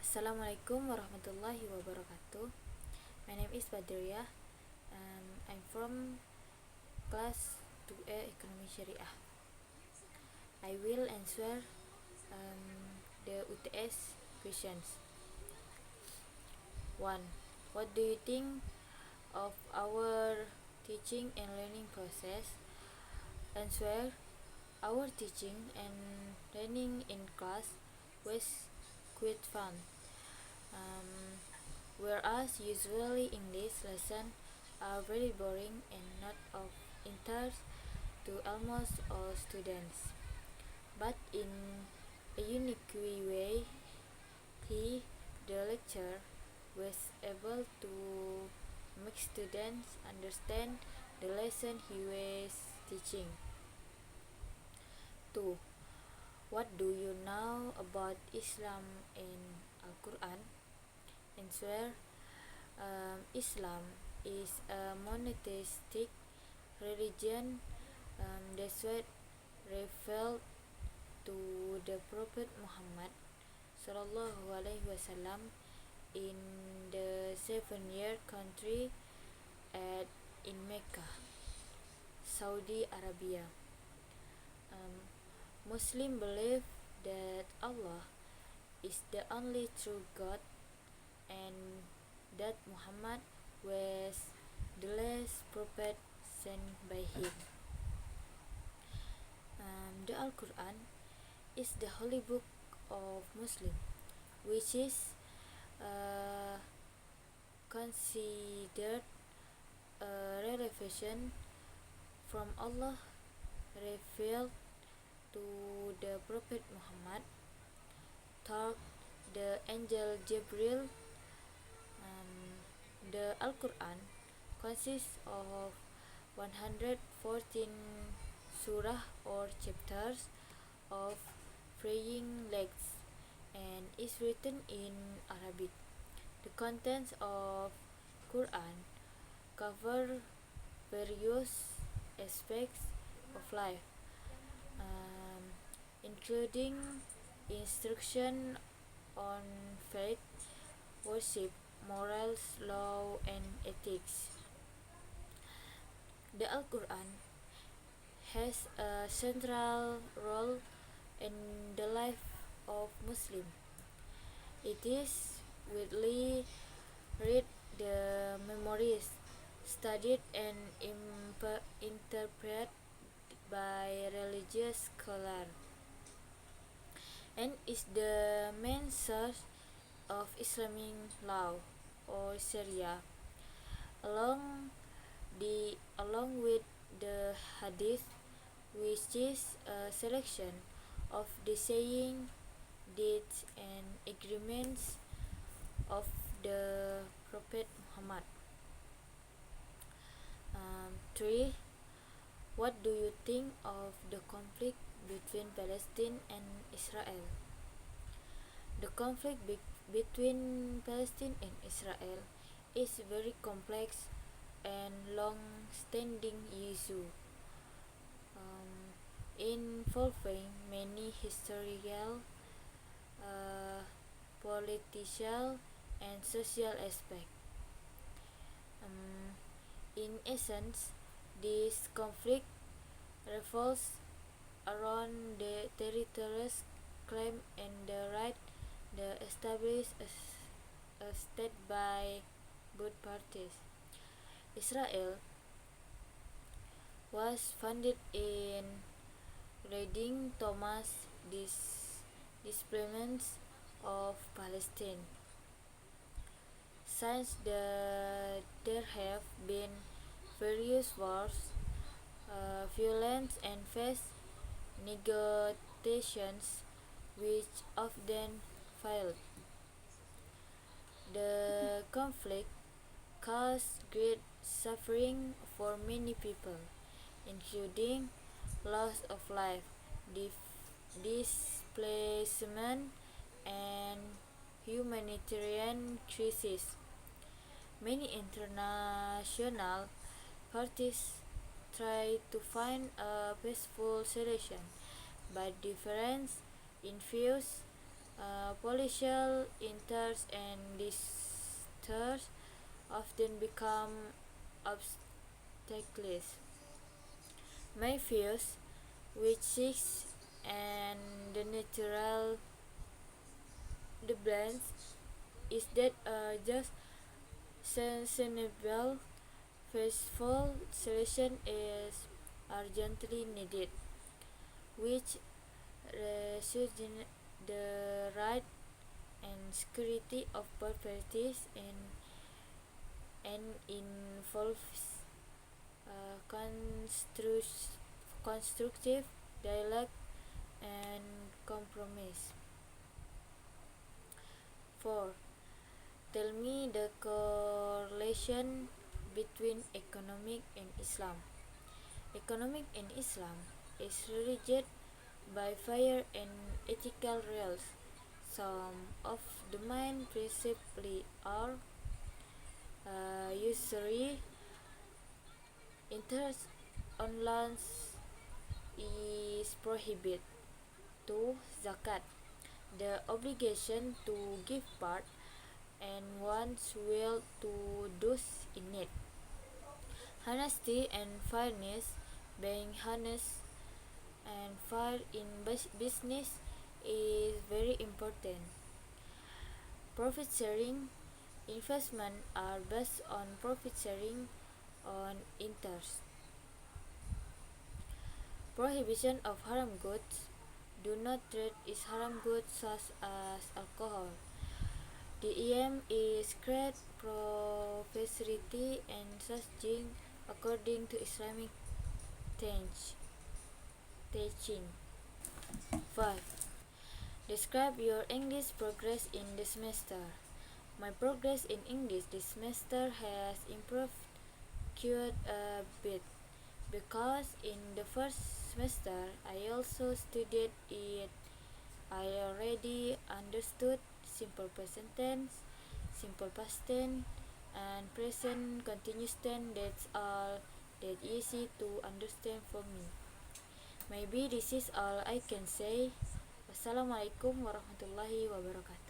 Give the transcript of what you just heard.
Assalamualaikum warahmatullahi wabarakatuh. My name is Badriah and I'm from class 2A Ekonomi Syariah. I will answer the UTS questions. 1. What do you think of our teaching and learning process? Answer. Our teaching and learning in class was quite fun. Whereas usually English lessons are very boring and not of interest to almost all students. But in a unique way, the lecturer, was able to make students understand the lesson he was teaching. 2. What do you know about Islam and Al-Quran? Answer. Islam is a monotheistic religion that was revealed to the Prophet Muhammad Sallallahu Alaihi Wasallam in the 7-year country in Mecca, Saudi Arabia. Muslims believe that Allah is the only true God and that Muhammad was the last prophet sent by him. The Al-Quran is the holy book of Muslims, which is considered a revelation from Allah revealed to the Prophet Muhammad through the angel Jibril. The Al-Quran consists of 114 surah or chapters of varying lengths and is written in Arabic. The contents of Quran cover various aspects of life, including instruction on faith, worship, morals, law, and ethics. The Al-Quran has a central role in the life of Muslims. It is widely read, the memorized, studied, and interpreted by religious scholars, and is the main source of Islamic law or Sharia, along with the Hadith, which is a selection of the saying, deeds, and agreements of the Prophet Muhammad. 3. What do you think of the conflict between Palestine and Israel? The conflict between Palestine and Israel is very complex and long-standing issue, involving many historical, political, and social aspects. In essence, this conflict revolves around the territories claim and the right to establish a state by both parties. Israel was founded in raiding Thomas displacements of Palestine. Since there have been various wars, violence, and fast negotiations which often failed. The conflict caused great suffering for many people, including loss of life, displacement, and humanitarian crisis. Many international parties try to find a peaceful solution, but difference in views Policial inters and disters often become obstacles. My views, which seeks and the natural the balance is that just sustainable peaceful solution is urgently needed, which resurgent the right and security of both parties and involves constructive dialogue and compromise. 4. Tell me the correlation between economic and Islam. Economic and Islam is rigid by fire and ethical rules. Some of the main principles are usury, interest on loans is prohibited. 2. Zakat, the obligation to give part and one's will to those in need. Honesty and fairness, being honest and fair in business is very important. Profit sharing, investment are based on profit sharing on interest. Prohibition of haram goods, do not trade is haram goods such as alcohol. The aim is great prosperity and sustainability according to Islamic teaching. 5. Describe your English progress in the semester. My progress in English this semester has improved quite a bit because in the first semester I also studied it. I already understood simple present tense, simple past tense, and present continuous tense. That's all that easy to understand for me. Maybe this is all I can say. Wassalamualaikum warahmatullahi wabarakatuh.